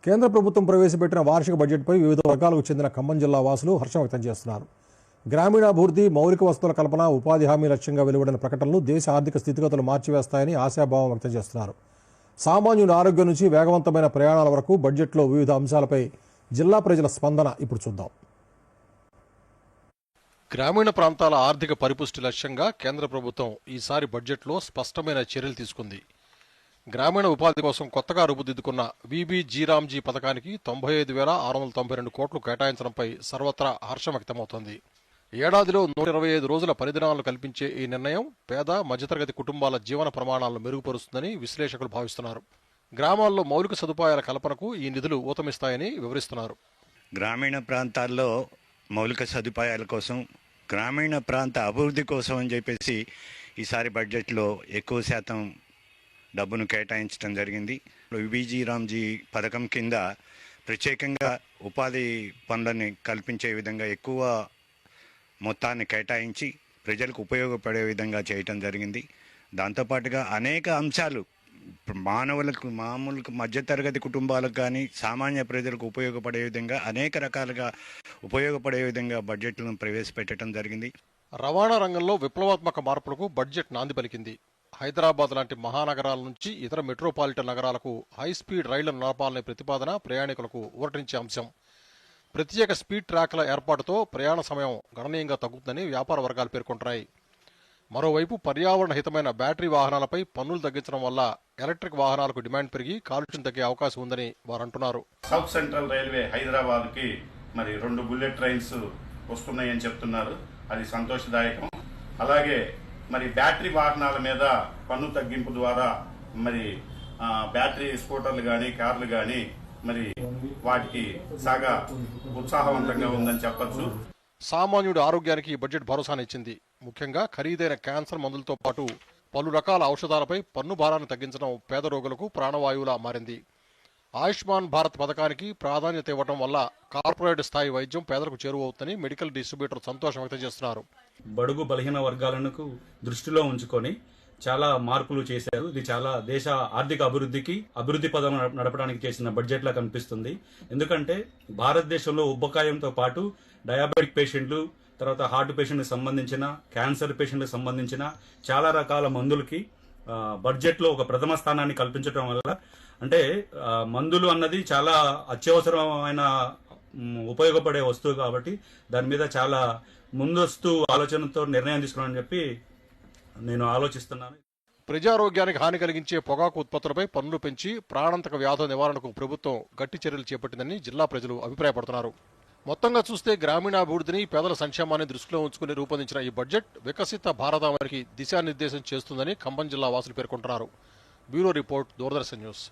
కేంద్ర ప్రభుత్వం ప్రవేశపెట్టిన వార్షిక బడ్జెట్పై వివిధ వర్గాలకు చెందిన ఖమ్మం జిల్లా వాసులు హర్షం వ్యక్తం చేస్తున్నారు. గ్రామీణాభివృద్ధి, మౌలిక వసతుల కల్పన, ఉపాధి హామీ లక్ష్యంగా వెలువడిన ప్రకటనలు దేశ ఆర్థిక స్థితిగతులు మార్చివేస్తాయని ఆశాభావం వ్యక్తం చేస్తున్నారు. సామాన్యుల ఆరోగ్యం నుంచి వేగవంతమైన ప్రయాణాల వరకు బడ్జెట్లో వివిధ అంశాలపై జిల్లా ప్రజల స్పందన ఇప్పుడు చూద్దాం. గ్రామీణ ప్రాంతాల ఆర్థిక పరిపుష్టి లక్ష్యంగా కేంద్ర ప్రభుత్వం ఈసారి బడ్జెట్లో స్పష్టమైన చర్యలు తీసుకుంది. గ్రామీణ ఉపాధి కోసం కొత్తగా రూపుదిద్దుకున్న వీబీజీరామ్జీ పథకానికి 95,692 కోట్లు కేటాయించడంపై సర్వత్రా హర్షం వ్యక్తమవుతోంది. ఏడాదిలో 125 రోజుల పనిదినాలను కల్పించే ఈ నిర్ణయం పేద, మధ్యతరగతి కుటుంబాల జీవన ప్రమాణాలను మెరుగుపరుస్తుందని విశ్లేషకులు భావిస్తున్నారు. గ్రామాల్లో మౌలిక సదుపాయాల కల్పనకు ఈ నిధులు ఊతమిస్తాయని వివరిస్తున్నారు. గ్రామీణ ప్రాంతాల్లో మౌలిక సదుపాయాల కోసం, గ్రామీణ ప్రాంత అభివృద్ధి కోసం అని చెప్పేసి ఈసారి బడ్జెట్లో ఎక్కువ శాతం డబ్బును కేటాయించడం జరిగింది. వీబీజీరామ్జీ పథకం కింద ప్రత్యేకంగా ఉపాధి పనులని కల్పించే విధంగా ఎక్కువ మొత్తాన్ని కేటాయించి ప్రజలకు ఉపయోగపడే విధంగా చేయటం జరిగింది. దాంతోపాటుగా అనేక అంశాలు మామూలు మధ్యతరగతి కుటుంబాలకు కానీ సామాన్య ప్రజలకు ఉపయోగపడే విధంగా అనేక రకాలుగా ఉపయోగపడే విధంగా బడ్జెట్లను ప్రవేశపెట్టడం జరిగింది. రవాణా రంగంలో విప్లవాత్మక మార్పులకు బడ్జెట్ నాంది పలికింది. హైదరాబాద్ లాంటి మహానగరాల నుంచి ఇతర మెట్రోపాలిటన్ నగరాలకు హైస్పీడ్ రైళ్లను నడపాలనే ప్రతిపాదన ప్రయాణికులకు ఊరటించే అంశం. ప్రత్యేక స్పీడ్ ట్రాక్ల ఏర్పాటుతో ప్రయాణ సమయం గణనీయంగా తగ్గుతుందని వ్యాపార వర్గాలు పేర్కొంటున్నాయి. మరోవైపు పర్యావరణ హితమైన బ్యాటరీ వాహనాలపై పన్నులు తగ్గించడం వల్ల ఎలక్ట్రిక్ వాహనాలకు డిమాండ్ పెరిగి కాలుష్యం తగ్గే అవకాశం ఉందని వారు అంటున్నారు. సౌత్ సెంట్రల్ రైల్వే హైదరాబాద్కి 2 బుల్లెట్ ట్రైన్స్ వస్తున్నాయని చెప్తున్నారు. అది సంతోషదాయకం. అలాగే బ్యాటరీ వాహనాల మీద పన్ను తగ్గింపు ద్వారా బ్యాటరీ స్కూటర్లు కానీ, కార్లు కానీ వాటికి సాగా ఉత్సాహవంతంగా ఉందని చెప్పచ్చు. సామాన్యుడి ఆరోగ్యానికి ఈ బడ్జెట్ భరోసానిచ్చింది. ముఖ్యంగా ఖరీదైన క్యాన్సర్ మందులతో పాటు పలు రకాల ఔషధాలపై పన్ను భారాన్ని తగ్గించడం పేద రోగులకు ప్రాణవాయువులా మారింది. ఆయుష్మాన్ భారత్ పథకానికి ప్రాధాన్యత ఇవ్వడం వల్ల కార్పొరేట్ స్థాయి వైద్యం పేదలకు చేరువవుతుందని మెడికల్ డిస్ట్రిబ్యూటర్ సంతోషం వ్యక్తం చేస్తున్నారు. బడుగు బలహీన వర్గాలను దృష్టిలో ఉంచుకొని చాలా మార్పులు చేశారు. ఇది చాలా దేశ ఆర్థిక అభివృద్ధి పదం నడపడానికి చేసిన బడ్జెట్ లా కనిపిస్తుంది. ఎందుకంటే భారతదేశంలో ఉబ్బకాయంతో పాటు డయాబెటిక్ పేషెంట్లు, తర్వాత హార్ట్ పేషెంట్కి సంబంధించిన, క్యాన్సర్ పేషెంట్కి సంబంధించిన చాలా రకాల మందులకి బడ్జెట్లో ఒక ప్రథమ స్థానాన్ని కల్పించడం వల్ల, అంటే మందులు అన్నది చాలా అత్యవసరమైన ఉపయోగపడే వస్తువు కాబట్టి దాని మీద చాలా ముందస్తు ఆలోచనతో నిర్ణయం తీసుకోవాలని చెప్పి నేను ఆలోచిస్తున్నాను. ప్రజారోగ్యానికి హాని కలిగించే పొగాకు ఉత్పత్తులపై పన్నులు పెంచి ప్రాణాంతక వ్యాధుల నివారణకు ప్రభుత్వం గట్టి చర్యలు చేపట్టిందని జిల్లా ప్రజలు అభిప్రాయపడుతున్నారు. మొత్తంగా చూస్తే గ్రామీణాభివృద్ధిని, పేదల సంక్షేమాన్ని దృష్టిలో ఉంచుకుని రూపొందించిన ఈ బడ్జెట్ వికసిత భారతావనికి దిశానిర్దేశం చేస్తుందని ఖమ్మం జిల్లా వాసులు పేర్కొంటున్నారు. Bureau report, Doordarshan news.